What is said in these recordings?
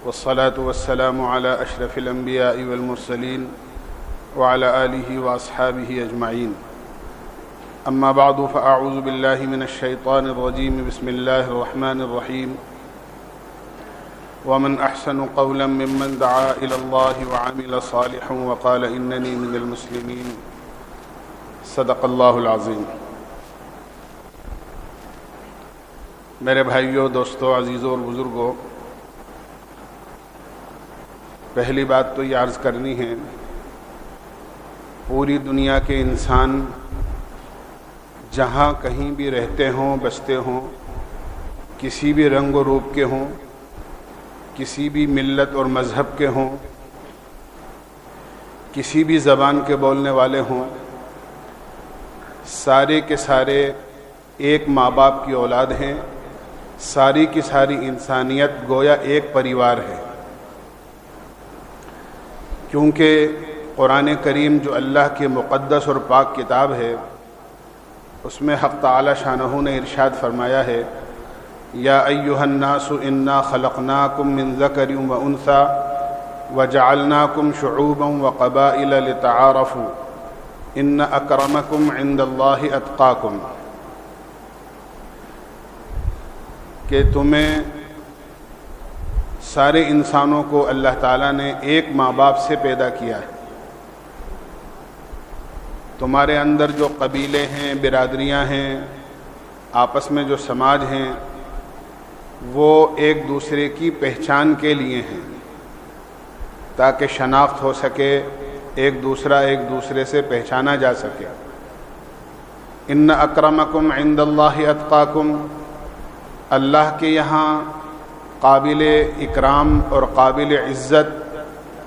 والصلاة والسلام على أشرف الأنبياء والمرسلين وعلى آله وأصحابه أجمعين. أما بعد فأعوذ بالله من الشيطان الرجيم. بسم الله الرحمن الرحيم. ومن أحسن قولا ممن دعا إلى الله وعمل صالحا وقال إنني من المسلمين. صدق اللہ العظیم. میرے بھائیوں، دوستوں، عزیزوں اور بزرگوں، پہلی بات تو یہ عرض کرنی ہے، پوری دنیا کے انسان جہاں کہیں بھی رہتے ہوں، بستے ہوں، کسی بھی رنگ و روپ کے ہوں، کسی بھی ملت اور مذہب کے ہوں، کسی بھی زبان کے بولنے والے ہوں، سارے کے سارے ایک ماں باپ کی اولاد ہیں. ساری کی ساری انسانیت گویا ایک پریوار ہے، کیونکہ قرآن کریم جو اللہ کی مقدس اور پاک کتاب ہے، اس میں حق تعالی شانہ نے ارشاد فرمایا ہے، یا ایھا الناس انا خلقناکم من ذکر و انثی وجعلناکم شعوبا وقبائل لتعارفوا ان اکرمکم عند اللہ اتقاکم، کہ تمہیں سارے انسانوں کو اللہ تعالیٰ نے ایک ماں باپ سے پیدا کیا ہے. تمہارے اندر جو قبیلے ہیں، برادریاں ہیں، آپس میں جو سماج ہیں، وہ ایک دوسرے کی پہچان کے لیے ہیں، تاکہ شناخت ہو سکے، ایک دوسرے سے پہچانا جا سکے. ان اکرمکم عند اللہ اتقاکم، اللہ کے یہاں قابل اکرام اور قابل عزت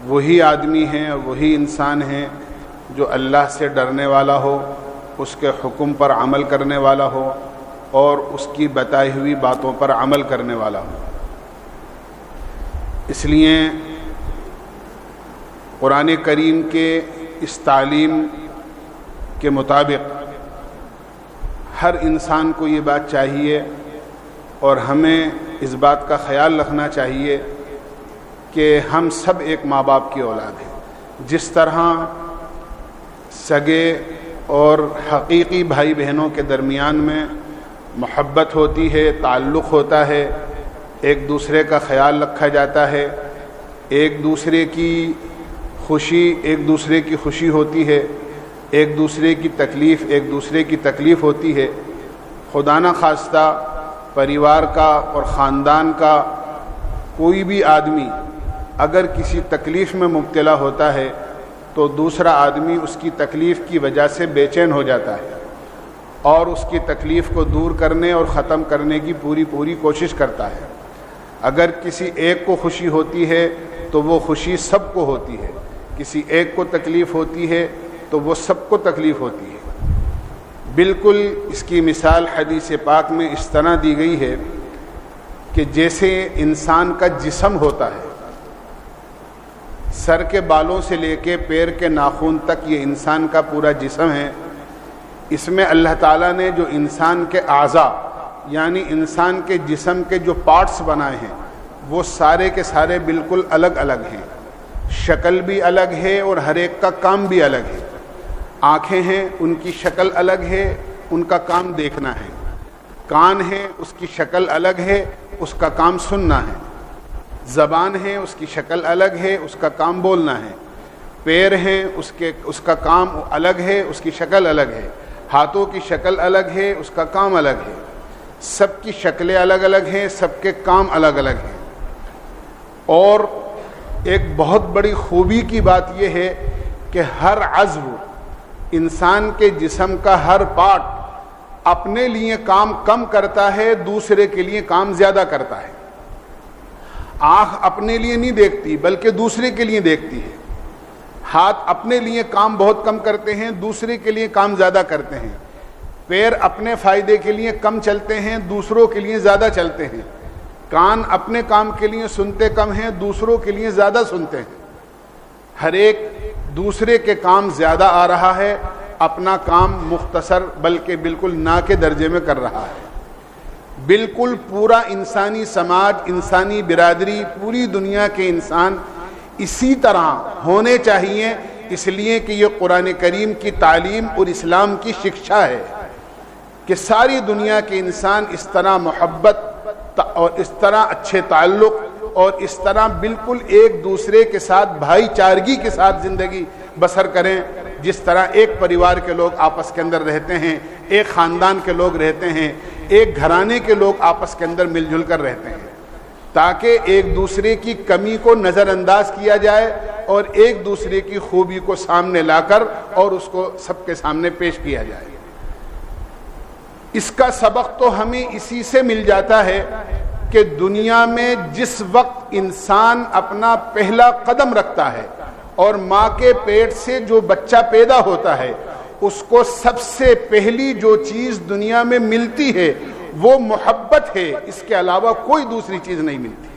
وہی آدمی ہیں، وہی انسان ہیں جو اللہ سے ڈرنے والا ہو، اس کے حکم پر عمل کرنے والا ہو اور اس کی بتائی ہوئی باتوں پر عمل کرنے والا ہو. اس لیے قرآن کریم کے اس تعلیم کے مطابق ہر انسان کو یہ بات چاہیے اور ہمیں اس بات کا خیال رکھنا چاہیے کہ ہم سب ایک ماں باپ کی اولاد ہیں. جس طرح سگے اور حقیقی بھائی بہنوں کے درمیان میں محبت ہوتی ہے، تعلق ہوتا ہے، ایک دوسرے کا خیال رکھا جاتا ہے، ایک دوسرے کی خوشی ہوتی ہے، ایک دوسرے کی تکلیف ہوتی ہے. خدا نہ خواستہ پریوار کا اور خاندان کا کوئی بھی آدمی اگر کسی تکلیف میں مبتلا ہوتا ہے تو دوسرا آدمی اس کی تکلیف کی وجہ سے بے چین ہو جاتا ہے اور اس کی تکلیف کو دور کرنے اور ختم کرنے کی پوری کوشش کرتا ہے. اگر کسی ایک کو خوشی ہوتی ہے تو وہ خوشی سب کو ہوتی ہے، کسی ایک کو تکلیف ہوتی ہے تو وہ سب کو تکلیف ہوتی ہے. بالکل اس کی مثال حدیث پاک میں اس طرح دی گئی ہے کہ جیسے انسان کا جسم ہوتا ہے، سر کے بالوں سے لے کے پیر کے ناخن تک یہ انسان کا پورا جسم ہے. اس میں اللہ تعالیٰ نے جو انسان کے اعضاء یعنی انسان کے جسم کے جو پارٹس بنائے ہیں وہ سارے کے سارے بالکل الگ الگ ہیں. شکل بھی الگ ہے اور ہر ایک کا کام بھی الگ ہے. آنکھیں ہیں، ان کی شکل الگ ہے، ان کا کام دیکھنا ہے. کان ہے، اس کی شکل الگ ہے، اس کا کام سننا ہے. زبان ہے، اس کی شکل الگ ہے، اس کا کام بولنا ہے. پیر ہیں، اس کا کام الگ ہے، اس کی شکل الگ ہے. ہاتھوں کی شکل الگ ہے، اس کا کام الگ ہے. سب کی شکلیں الگ الگ ہیں، سب کے کام الگ الگ ہیں. اور ایک بہت بڑی خوبی کی بات یہ ہے کہ ہر عضو، انسان کے جسم کا ہر پارٹ اپنے لیے کام کم کرتا ہے، دوسرے کے لیے کام زیادہ کرتا ہے. آنکھ اپنے لیے نہیں دیکھتی بلکہ دوسرے کے لیے دیکھتی ہے. ہاتھ اپنے لیے کام بہت کم کرتے ہیں، دوسرے کے لیے کام زیادہ کرتے ہیں. پیر اپنے فائدے کے لیے کم چلتے ہیں، دوسروں کے لیے زیادہ چلتے ہیں. کان اپنے کام کے لیے سنتے کم ہیں، دوسروں کے لیے زیادہ سنتے ہیں. ہر ایک دوسرے کے کام زیادہ آ رہا ہے، اپنا کام مختصر بلکہ بالکل نہ کے درجے میں کر رہا ہے. بالکل پورا انسانی سماج، انسانی برادری، پوری دنیا کے انسان اسی طرح ہونے چاہیے، اس لیے کہ یہ قرآن کریم کی تعلیم اور اسلام کی شکشا ہے کہ ساری دنیا کے انسان اس طرح محبت اور اس طرح اچھے تعلق اور اس طرح بالکل ایک دوسرے کے ساتھ بھائی چارگی کے ساتھ زندگی بسر کریں، جس طرح ایک پریوار کے لوگ آپس کے اندر رہتے ہیں، ایک خاندان کے لوگ رہتے ہیں، ایک گھرانے کے لوگ آپس کے اندر مل جل کر رہتے ہیں، تاکہ ایک دوسرے کی کمی کو نظر انداز کیا جائے اور ایک دوسرے کی خوبی کو سامنے لا کر اور اس کو سب کے سامنے پیش کیا جائے۔ اس کا سبق تو ہمیں اسی سے مل جاتا ہے کہ دنیا میں جس وقت انسان اپنا پہلا قدم رکھتا ہے اور ماں کے پیٹ سے جو بچہ پیدا ہوتا ہے، اس کو سب سے پہلی جو چیز دنیا میں ملتی ہے وہ محبت ہے، اس کے علاوہ کوئی دوسری چیز نہیں ملتی۔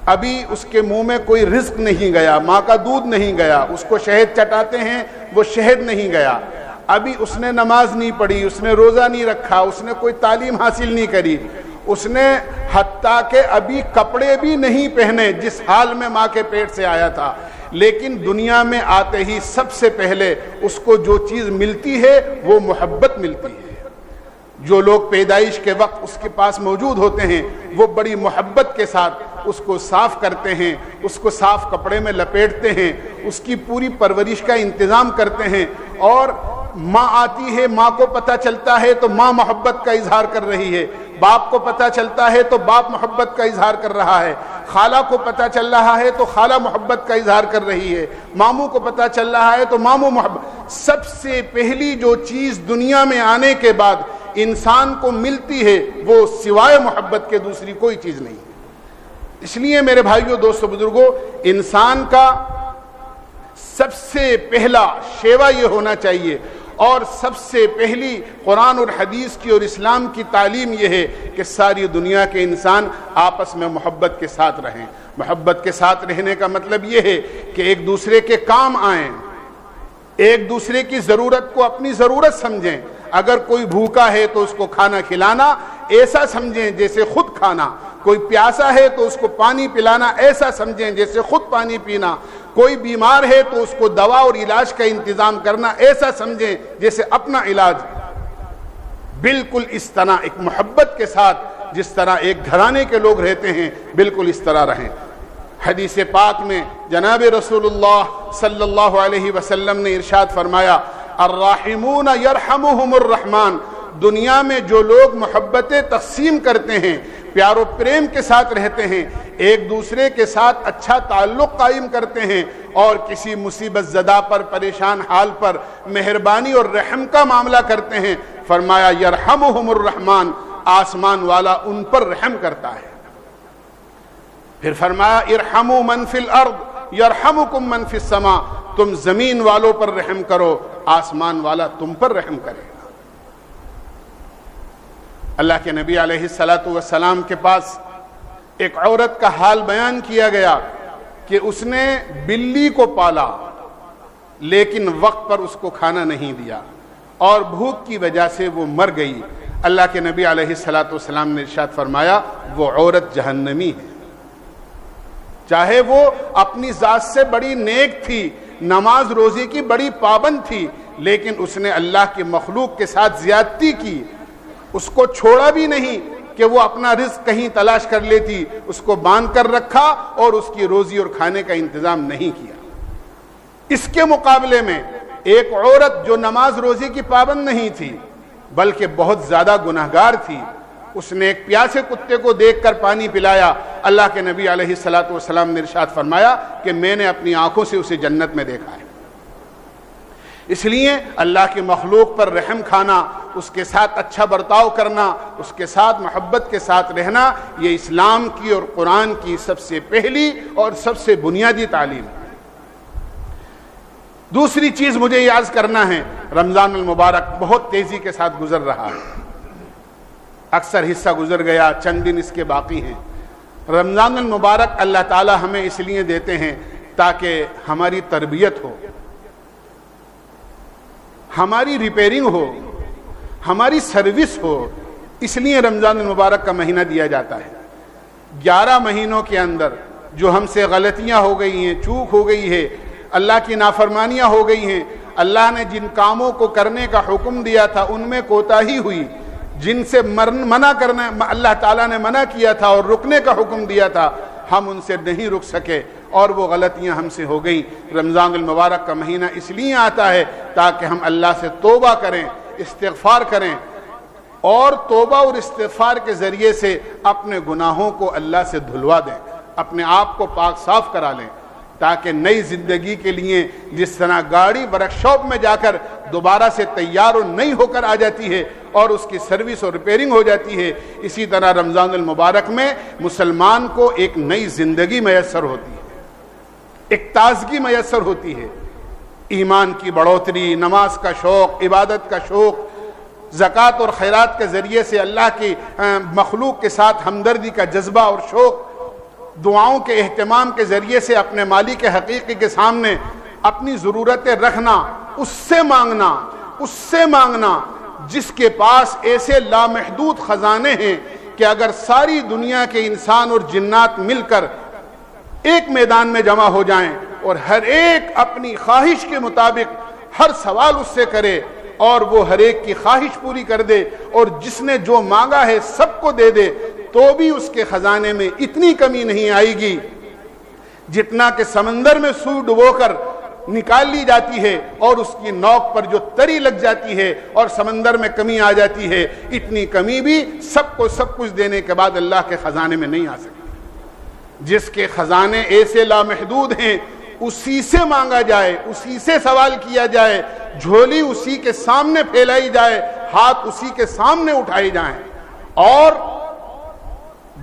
ابھی اس کے منہ میں کوئی رزق نہیں گیا، ماں کا دودھ نہیں گیا، اس کو شہد چٹاتے ہیں وہ شہد نہیں گیا، ابھی اس نے نماز نہیں پڑھی، اس نے روزہ نہیں رکھا، اس نے کوئی تعلیم حاصل نہیں کری، اس نے حتیٰ کہ ابھی کپڑے بھی نہیں پہنے جس حال میں ماں کے پیٹ سے آیا تھا، لیکن دنیا میں آتے ہی سب سے پہلے اس کو جو چیز ملتی ہے وہ محبت ملتی ہے۔ جو لوگ پیدائش کے وقت اس کے پاس موجود ہوتے ہیں وہ بڑی محبت کے ساتھ اس کو صاف کرتے ہیں، اس کو صاف کپڑے میں لپیٹتے ہیں، اس کی پوری پرورش کا انتظام کرتے ہیں، اور ماں آتی ہے، ماں کو پتہ چلتا ہے تو ماں محبت کا اظہار کر رہی ہے، باپ کو پتہ چلتا ہے تو باپ محبت کا اظہار کر رہا ہے، خالہ کو پتہ چل رہا ہے تو خالہ محبت کا اظہار کر رہی ہے، ماموں کو پتہ چل رہا ہے تو ماموں محبت۔ سب سے پہلی جو چیز دنیا میں آنے کے بعد انسان کو ملتی ہے وہ سوائے محبت کے دوسری کوئی چیز نہیں ہے۔ اس لیے میرے بھائیوں، دوستو، بزرگوں، انسان کا سب سے پہلا شیوا یہ ہونا چاہیے اور سب سے پہلی قرآن اور حدیث کی اور اسلام کی تعلیم یہ ہے کہ ساری دنیا کے انسان آپس میں محبت کے ساتھ رہیں۔ محبت کے ساتھ رہنے کا مطلب یہ ہے کہ ایک دوسرے کے کام آئیں، ایک دوسرے کی ضرورت کو اپنی ضرورت سمجھیں۔ اگر کوئی بھوکا ہے تو اس کو کھانا کھلانا ایسا سمجھیں جیسے خود کھانا، کوئی پیاسا ہے تو اس کو پانی پلانا ایسا سمجھیں جیسے خود پانی پینا، کوئی بیمار ہے تو اس کو دوا اور علاج کا انتظام کرنا ایسا سمجھیں جیسے اپنا علاج۔ بالکل اس طرح ایک محبت کے ساتھ جس طرح ایک گھرانے کے لوگ رہتے ہیں بالکل اس طرح رہیں۔ حدیث پاک میں جناب رسول اللہ صلی اللہ علیہ وسلم نے ارشاد فرمایا، الراحمون یرحمہم الرحمن، دنیا میں جو لوگ محبتیں تقسیم کرتے ہیں، پیار و پریم کے ساتھ رہتے ہیں، ایک دوسرے کے ساتھ اچھا تعلق قائم کرتے ہیں اور کسی مصیبت زدہ پر، پریشان حال پر مہربانی اور رحم کا معاملہ کرتے ہیں، فرمایا یرحمہم الرحمن، آسمان والا ان پر رحم کرتا ہے۔ پھر فرمایا ارحموا من فی الارض یرحمکم من فی السماء، تم زمین والوں پر رحم کرو، آسمان والا تم پر رحم کرے گا۔ اللہ کے نبی علیہ الصلاۃ والسلام کے پاس ایک عورت کا حال بیان کیا گیا کہ اس نے بلی کو پالا لیکن وقت پر اس کو کھانا نہیں دیا اور بھوک کی وجہ سے وہ مر گئی۔ اللہ کے نبی علیہ الصلاۃ والسلام نے ارشاد فرمایا وہ عورت جہنمی ہے، چاہے وہ اپنی ذات سے بڑی نیک تھی، نماز روزے کی بڑی پابند تھی، لیکن اس نے اللہ کے مخلوق کے ساتھ زیادتی کی، اس کو چھوڑا بھی نہیں کہ وہ اپنا رزق کہیں تلاش کر لیتی، اس کو باندھ کر رکھا اور اس کی روزی اور کھانے کا انتظام نہیں کیا۔ اس کے مقابلے میں ایک عورت جو نماز روزے کی پابند نہیں تھی بلکہ بہت زیادہ گناہگار تھی، اس نے ایک پیاسے کتے کو دیکھ کر پانی پلایا، اللہ کے نبی علیہ الصلاۃ والسلام نے ارشاد فرمایا کہ میں نے اپنی آنکھوں سے اسے جنت میں دیکھا ہے۔ اس لیے اللہ کی مخلوق پر رحم کھانا، اس کے ساتھ اچھا برتاؤ کرنا، اس کے ساتھ محبت کے ساتھ رہنا، یہ اسلام کی اور قرآن کی سب سے پہلی اور سب سے بنیادی تعلیم ہے۔ دوسری چیز مجھے یہ عرض کرنا ہے، رمضان المبارک بہت تیزی کے ساتھ گزر رہا ہے، اکثر حصہ گزر گیا، چند دن اس کے باقی ہیں۔ رمضان المبارک اللہ تعالی ہمیں اس لیے دیتے ہیں تاکہ ہماری تربیت ہو، ہماری ریپیرنگ ہو، ہماری سروس ہو، اس لیے رمضان المبارک کا مہینہ دیا جاتا ہے۔ 11 مہینوں کے اندر جو ہم سے غلطیاں ہو گئی ہیں، چوک ہو گئی ہے، اللہ کی نافرمانیاں ہو گئی ہیں، اللہ نے جن کاموں کو کرنے کا حکم دیا تھا ان میں کوتاہی ہوئی، جن سے منع کرنا اللہ تعالیٰ نے منع کیا تھا اور رکنے کا حکم دیا تھا، ہم ان سے نہیں رک سکے اور وہ غلطیاں ہم سے ہو گئیں۔ رمضان المبارک کا مہینہ اس لیے آتا ہے تاکہ ہم اللہ سے توبہ کریں، استغفار کریں، اور توبہ اور استغفار کے ذریعے سے اپنے گناہوں کو اللہ سے دھلوا دیں، اپنے آپ کو پاک صاف کرا لیں، تاکہ نئی زندگی کے لیے جس طرح گاڑی ورک شاپ میں جا کر دوبارہ سے تیار و نئی ہو کر آ جاتی ہے اور اس کی سروس اور ریپیئرنگ ہو جاتی ہے، اسی طرح رمضان المبارک میں مسلمان کو ایک نئی زندگی میسر ہوتی ہے، ایک تازگی میسر ہوتی ہے، ایمان کی بڑھوتری، نماز کا شوق، عبادت کا شوق، زکوٰۃ اور خیرات کے ذریعے سے اللہ کی مخلوق کے ساتھ ہمدردی کا جذبہ اور شوق، دعاؤں کے اہتمام کے ذریعے سے اپنے مالک حقیقی کے سامنے اپنی ضرورتیں رکھنا، اس سے مانگنا جس کے پاس ایسے لامحدود خزانے ہیں کہ اگر ساری دنیا کے انسان اور جنات مل کر ایک میدان میں جمع ہو جائیں اور ہر ایک اپنی خواہش کے مطابق ہر سوال اس سے کرے اور وہ ہر ایک کی خواہش پوری کر دے اور جس نے جو مانگا ہے سب کو دے دے، تو بھی اس کے خزانے میں اتنی کمی نہیں آئے گی جتنا کہ سمندر میں سوئی ڈبو کر نکال لی جاتی ہے اور اس کی نوک پر جو تری لگ جاتی ہے اور سمندر میں کمی آ جاتی ہے، اتنی کمی بھی سب کو سب کچھ دینے کے بعد اللہ کے خزانے میں نہیں آ سکتی۔ جس کے خزانے ایسے لامحدود ہیں اسی سے مانگا جائے، اسی سے سوال کیا جائے، جھولی اسی کے سامنے پھیلائی جائے، ہاتھ اسی کے سامنے اٹھائے جائیں، اور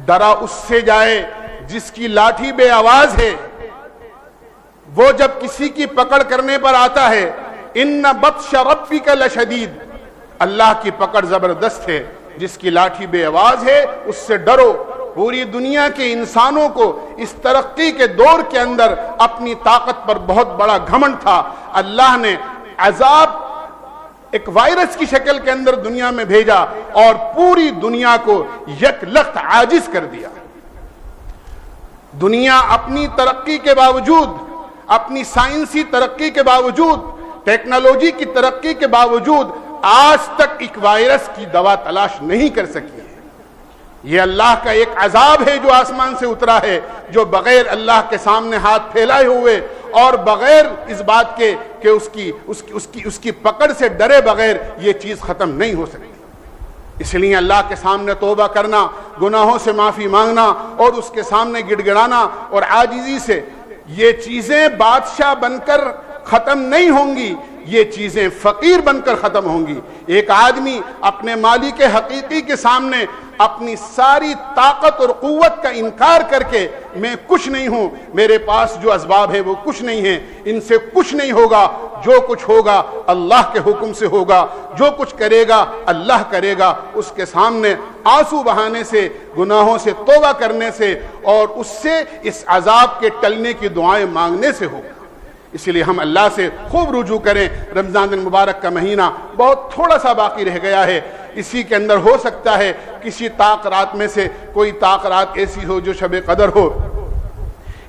ڈرا اس سے جائے جس کی لاٹھی بے آواز ہے، وہ جب کسی کی پکڑ کرنے پر آتا ہے، ان بطش ربک لشدید، اللہ کی پکڑ زبردست ہے، جس کی لاٹھی بے آواز ہے اس سے ڈرو۔ پوری دنیا کے انسانوں کو اس ترقی کے دور کے اندر اپنی طاقت پر بہت بڑا گھمنڈ تھا، اللہ نے عذاب ایک وائرس کی شکل کے اندر دنیا میں بھیجا اور پوری دنیا کو یک لخت عاجز کر دیا۔ دنیا اپنی ترقی کے باوجود، اپنی سائنسی ترقی کے باوجود، ٹیکنالوجی کی ترقی کے باوجود آج تک ایک وائرس کی دوا تلاش نہیں کر سکی ہے۔ یہ اللہ کا ایک عذاب ہے جو آسمان سے اترا ہے، جو بغیر اللہ کے سامنے ہاتھ پھیلائے ہوئے اور بغیر اس بات کے کہ اس کی پکڑ سے ڈرے بغیر یہ چیز ختم نہیں ہو سکتی۔ اس لیے اللہ کے سامنے توبہ کرنا، گناہوں سے معافی مانگنا اور اس کے سامنے گڑ گڑانا اور عاجزی سے، یہ چیزیں بادشاہ بن کر ختم نہیں ہوں گی، یہ چیزیں فقیر بن کر ختم ہوں گی۔ ایک آدمی اپنے مالک حقیقی کے سامنے اپنی ساری طاقت اور قوت کا انکار کر کے میں کچھ نہیں ہوں، میرے پاس جو اسباب ہے وہ کچھ نہیں ہیں، ان سے کچھ نہیں ہوگا، جو کچھ ہوگا اللہ کے حکم سے ہوگا، جو کچھ کرے گا اللہ کرے گا، اس کے سامنے آنسو بہانے سے، گناہوں سے توبہ کرنے سے اور اس سے اس عذاب کے ٹلنے کی دعائیں مانگنے سے ہوگا۔ اس لیے ہم اللہ سے خوب رجوع کریں۔ رمضان المبارک کا مہینہ بہت تھوڑا سا باقی رہ گیا ہے، اسی کے اندر ہو سکتا ہے کسی طاق رات میں سے کوئی طاق رات ایسی ہو جو شب قدر ہو،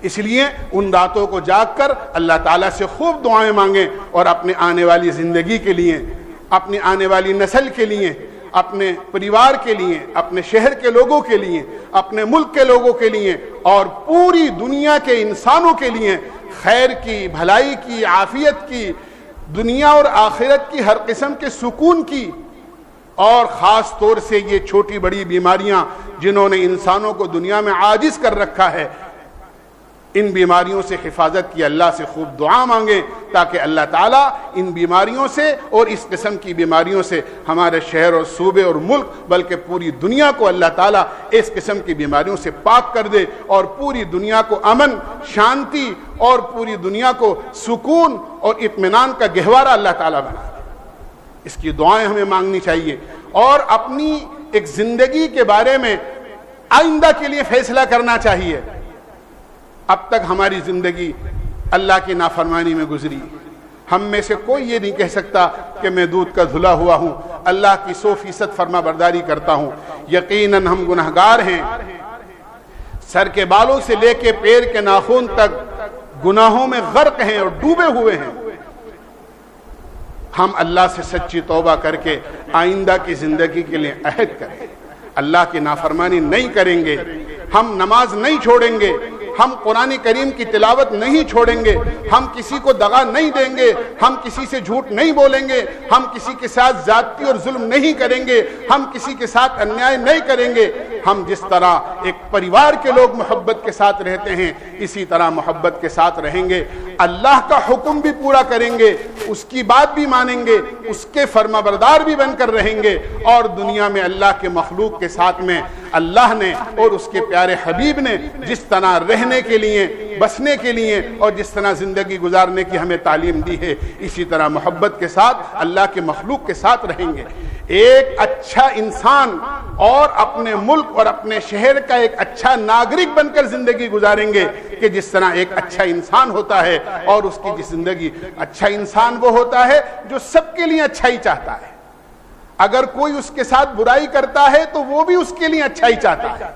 اس لیے ان راتوں کو جاگ کر اللہ تعالیٰ سے خوب دعائیں مانگیں اور اپنے آنے والی زندگی کے لیے، اپنی آنے والی نسل کے لیے، اپنے پریوار کے لیے، اپنے شہر کے لوگوں کے لیے، اپنے ملک کے لوگوں کے لیے اور پوری دنیا کے انسانوں کے لیے خیر کی، بھلائی کی، عافیت کی، دنیا اور آخرت کی ہر قسم کے سکون کی، اور خاص طور سے یہ چھوٹی بڑی بیماریاں جنہوں نے انسانوں کو دنیا میں عاجز کر رکھا ہے، ان بیماریوں سے حفاظت کی اللہ سے خوب دعا مانگیں تاکہ اللہ تعالیٰ ان بیماریوں سے اور اس قسم کی بیماریوں سے ہمارے شہر اور صوبے اور ملک بلکہ پوری دنیا کو اللہ تعالیٰ اس قسم کی بیماریوں سے پاک کر دے اور پوری دنیا کو امن، شانتی اور پوری دنیا کو سکون اور اطمینان کا گہوارہ اللہ تعالیٰ بنا دے۔ اس کی دعائیں ہمیں مانگنی چاہیے اور اپنی ایک زندگی کے بارے میں آئندہ کے لیے فیصلہ کرنا چاہیے۔ اب تک ہماری زندگی اللہ کی نافرمانی میں گزری، ہم میں سے کوئی یہ نہیں کہہ سکتا کہ میں دودھ کا دھلا ہوا ہوں، اللہ کی 100% فرما برداری کرتا ہوں۔ یقیناً ہم گنہگار ہیں، سر کے بالوں سے لے کے پیر کے ناخن تک گناہوں میں غرق ہیں اور ڈوبے ہوئے ہیں۔ ہم اللہ سے سچی توبہ کر کے آئندہ کی زندگی کے لیے عہد کریں، اللہ کی نافرمانی نہیں کریں گے، ہم نماز نہیں چھوڑیں گے، ہم قرآن کریم کی تلاوت نہیں چھوڑیں گے، ہم کسی کو دغا نہیں دیں گے، ہم کسی سے جھوٹ نہیں بولیں گے، ہم کسی کے ساتھ زیادتی اور ظلم نہیں کریں گے، ہم کسی کے ساتھ انیائے نہیں کریں گے۔ ہم جس طرح ایک پریوار کے لوگ محبت کے ساتھ رہتے ہیں اسی طرح محبت کے ساتھ رہیں گے، اللہ کا حکم بھی پورا کریں گے، اس کی بات بھی مانیں گے، اس کے فرما بردار بھی بن کر رہیں گے، اور دنیا میں اللہ کے مخلوق کے ساتھ میں اللہ نے اور اس کے پیارے حبیب نے جس طرح رہنے کے لیے، بسنے کے لیے اور جس طرح زندگی گزارنے کی ہمیں تعلیم دی ہے، اسی طرح محبت کے ساتھ اللہ کے مخلوق کے ساتھ رہیں گے۔ ایک اچھا انسان اور اپنے ملک اور اپنے شہر کا ایک اچھا ناگرک بن کر زندگی گزاریں گے کہ جس طرح ایک اچھا انسان ہوتا ہے، اور اس کی زندگی، اچھا انسان وہ ہوتا ہے جو سب کے لیے اچھائی چاہتا ہے۔ اگر کوئی اس کے ساتھ برائی کرتا ہے تو وہ بھی اس کے لیے اچھائی چاہتا ہے۔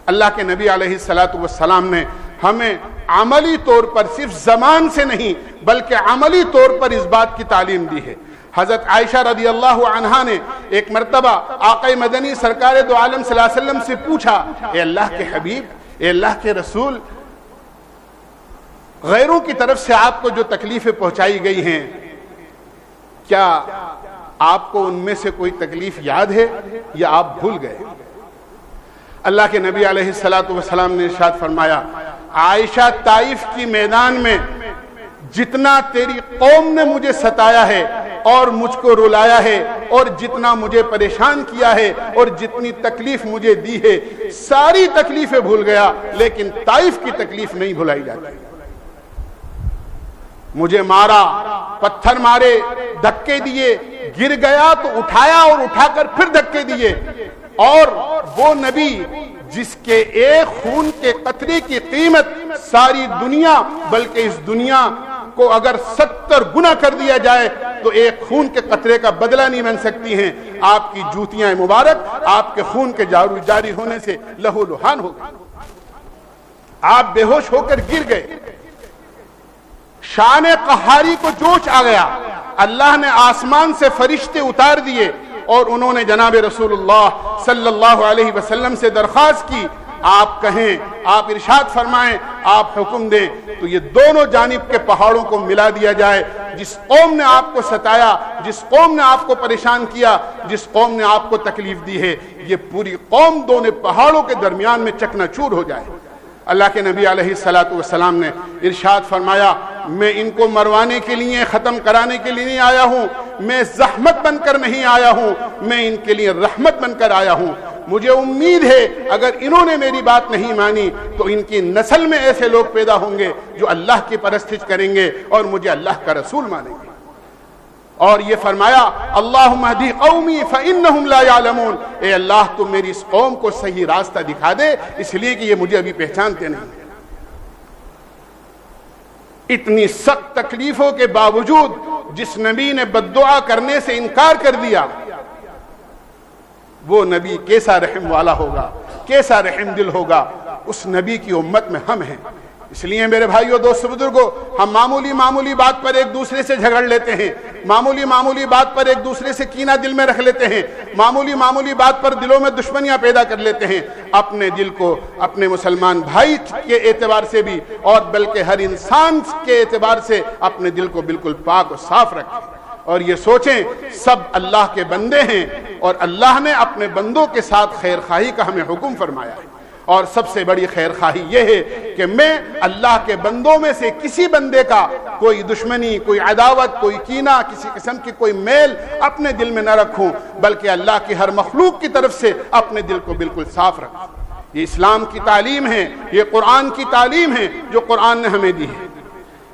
اللہ کے نبی علیہ الصلوۃ والسلام نے ہمیں عملی طور پر صرف زبان سے نہیں بلکہ عملی طور پر اس بات کی تعلیم دی ہے۔ حضرت عائشہ رضی اللہ عنہا نے ایک مرتبہ آقا مدنی سرکار دو عالم صلی اللہ علیہ وسلم سے پوچھا، اے اللہ کے حبیب، اے اللہ کے رسول، غیروں کی طرف سے آپ کو جو تکلیفیں پہنچائی گئی ہیں، کیا آپ کو ان میں سے کوئی تکلیف یاد ہے یا آپ بھول گئے؟ اللہ کے نبی علیہ الصلوۃ والسلام نے ارشاد فرمایا، عائشہ، طائف کی میدان میں جتنا تیری قوم نے مجھے ستایا ہے اور مجھ کو رلایا ہے اور جتنا مجھے پریشان کیا ہے اور جتنی تکلیف مجھے دی ہے، ساری تکلیفیں بھول گیا، لیکن طائف کی تکلیف نہیں بھلائی جاتی۔ مجھے مارا، پتھر مارے، دھکے دیے، گر گیا تو اٹھایا اور اٹھا کر پھر دھکے دیے، اور وہ نبی جس کے ایک خون کے قطرے کی قیمت ساری دنیا بلکہ اس دنیا کو اگر 70 گنا کر دیا جائے تو ایک خون کے قطرے کا بدلہ نہیں بن سکتی ہیں، آپ کی جوتیاں مبارک آپ کے خون کے جاری ہونے سے لہو لہان ہو گئی، آپ بے ہوش ہو کر گر گئے، شان قہاری کو جوش آ گیا، اللہ نے آسمان سے فرشتے اتار دیے اور انہوں نے جناب رسول اللہ صلی اللہ علیہ وسلم سے درخواست کی، آپ کہیں، آپ ارشاد فرمائیں، آپ حکم دیں تو یہ دونوں جانب کے پہاڑوں کو ملا دیا جائے۔ جس قوم نے آپ کو ستایا، جس قوم نے آپ کو پریشان کیا، جس قوم نے آپ کو تکلیف دی ہے، یہ پوری قوم دونوں پہاڑوں کے درمیان میں چکنا چور ہو جائے۔ اللہ کے نبی علیہ الصلوۃ والسلام نے ارشاد فرمایا، میں ان کو مروانے کے لیے، ختم کرانے کے لیے نہیں آیا ہوں، میں زحمت بن کر نہیں آیا ہوں، میں ان کے لیے رحمت بن کر آیا ہوں۔ مجھے امید ہے اگر انہوں نے میری بات نہیں مانی تو ان کی نسل میں ایسے لوگ پیدا ہوں گے جو اللہ کی پرستش کریں گے اور مجھے اللہ کا رسول مانیں گے۔ اور یہ فرمایا، اللہم اہدی قومی فإنہم لا یعلمون، اے اللہ تم میری اس قوم کو صحیح راستہ دکھا دے، اس لیے کہ یہ مجھے ابھی پہچانتے نہیں۔ اتنی سخت تکلیفوں کے باوجود جس نبی نے بد دعا کرنے سے انکار کر دیا، وہ نبی کیسا رحم والا ہوگا، کیسا رحم دل ہوگا۔ اس نبی کی امت میں ہم ہیں۔ اس لیے میرے بھائیوں، دوستو، بزرگوں، ہم معمولی بات پر ایک دوسرے سے جھگڑ لیتے ہیں، معمولی بات پر ایک دوسرے سے کینہ دل میں رکھ لیتے ہیں، معمولی بات پر دلوں میں دشمنیاں پیدا کر لیتے ہیں۔ اپنے دل کو اپنے مسلمان بھائی کے اعتبار سے بھی اور بلکہ ہر انسان کے اعتبار سے اپنے دل کو بالکل پاک و صاف رکھیں، اور یہ سوچیں سب اللہ کے بندے ہیں اور اللہ نے اپنے بندوں کے ساتھ خیر خواہی کا ہمیں حکم فرمایا ہے، اور سب سے بڑی خیر خواہی یہ ہے کہ میں اللہ کے بندوں میں سے کسی بندے کا کوئی دشمنی، کوئی عداوت، کوئی کینہ، کسی قسم کی کوئی میل اپنے دل میں نہ رکھوں، بلکہ اللہ کی ہر مخلوق کی طرف سے اپنے دل کو بالکل صاف رکھوں۔ یہ اسلام کی تعلیم ہے، یہ قرآن کی تعلیم ہے جو قرآن نے ہمیں دی ہے۔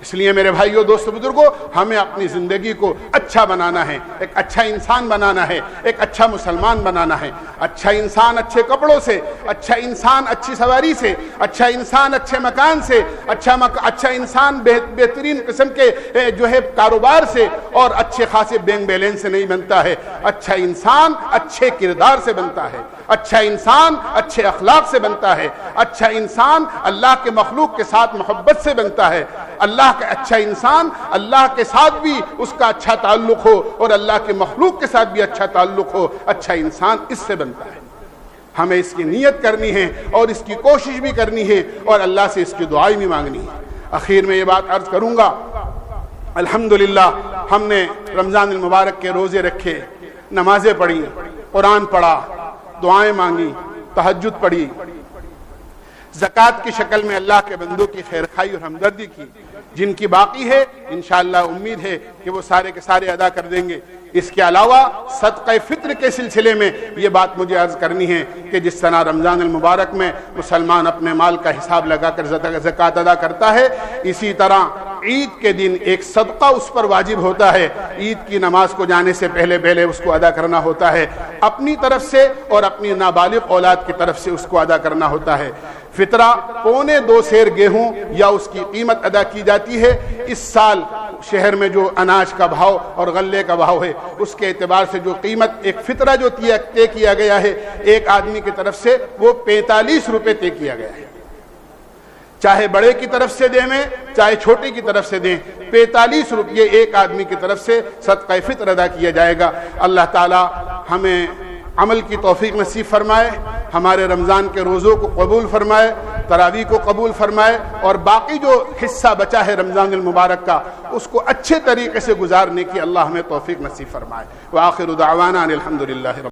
اس لیے میرے بھائیوں دوستو بزرگوں ہمیں اپنی زندگی کو اچھا بنانا ہے، ایک اچھا انسان بنانا ہے، ایک اچھا مسلمان بنانا ہے۔ اچھا انسان اچھے کپڑوں سے، اچھا انسان اچھی سواری سے، اچھا انسان اچھے مکان سے، اچھا انسان بہترین قسم کے جو ہے کاروبار سے اور اچھے خاصے بینک بیلنس سے نہیں بنتا ہے۔ اچھا انسان اچھے کردار سے بنتا ہے، اچھا انسان اچھے اخلاق سے بنتا ہے، اچھا انسان اللہ کے مخلوق کے ساتھ محبت سے بنتا ہے۔ اللہ کا اچھا انسان اللہ کے ساتھ بھی اس کا اچھا تعلق ہو اور اللہ کے مخلوق کے ساتھ بھی اچھا تعلق ہو، اچھا انسان اس سے بنتا ہے۔ ہمیں اس کی نیت کرنی ہے اور اس کی کوشش بھی کرنی ہے اور اللہ سے اس کی دعائیں بھی مانگنی ہے۔ اخیر میں یہ بات عرض کروں گا، الحمدللہ ہم نے رمضان المبارک کے روزے رکھے، نمازیں پڑھی، قرآن پڑھا، دعائیں مانگی، تہجد پڑھی، زکوٰۃ کی شکل میں اللہ کے بندوں کی خیرخواہی اور ہمدردی کی، جن کی باقی ہے انشاءاللہ امید ہے کہ وہ سارے کے سارے ادا کر دیں گے۔ اس کے علاوہ صدقہ فطر کے سلسلے میں یہ بات مجھے عرض کرنی ہے کہ جس طرح رمضان المبارک میں مسلمان اپنے مال کا حساب لگا کر زکوٰۃ ادا کرتا ہے، اسی طرح عید کے دن ایک صدقہ اس پر واجب ہوتا ہے۔ عید کی نماز کو جانے سے پہلے اس کو ادا کرنا ہوتا ہے، اپنی طرف سے اور اپنی نابالغ اولاد کی طرف سے اس کو ادا کرنا ہوتا ہے۔ فطرہ 1.25 سیر گیہوں یا اس کی قیمت ادا کی جاتی ہے۔ اس سال شہر میں جو اناج کا بھاؤ اور غلے کا بھاؤ ہے اس کے اعتبار سے جو قیمت ایک فطرہ جو طے کیا گیا ہے ایک آدمی کی طرف سے وہ 45 روپے طے کیا گیا ہے۔ چاہے بڑے کی طرف سے دیں میں چاہے چھوٹے کی طرف سے دیں، 45 روپے ایک آدمی کی طرف سے صدقہ فطر ادا کیا جائے گا۔ اللہ تعالی ہمیں عمل کی توفیق نصیب فرمائے، ہمارے رمضان کے روزوں کو قبول فرمائے، تراویح کو قبول فرمائے، اور باقی جو حصہ بچا ہے رمضان المبارک کا اس کو اچھے طریقے سے گزارنے کی اللہ ہمیں توفیق نصیب فرمائے۔ وآخر دعوانا ان الحمدللہ رب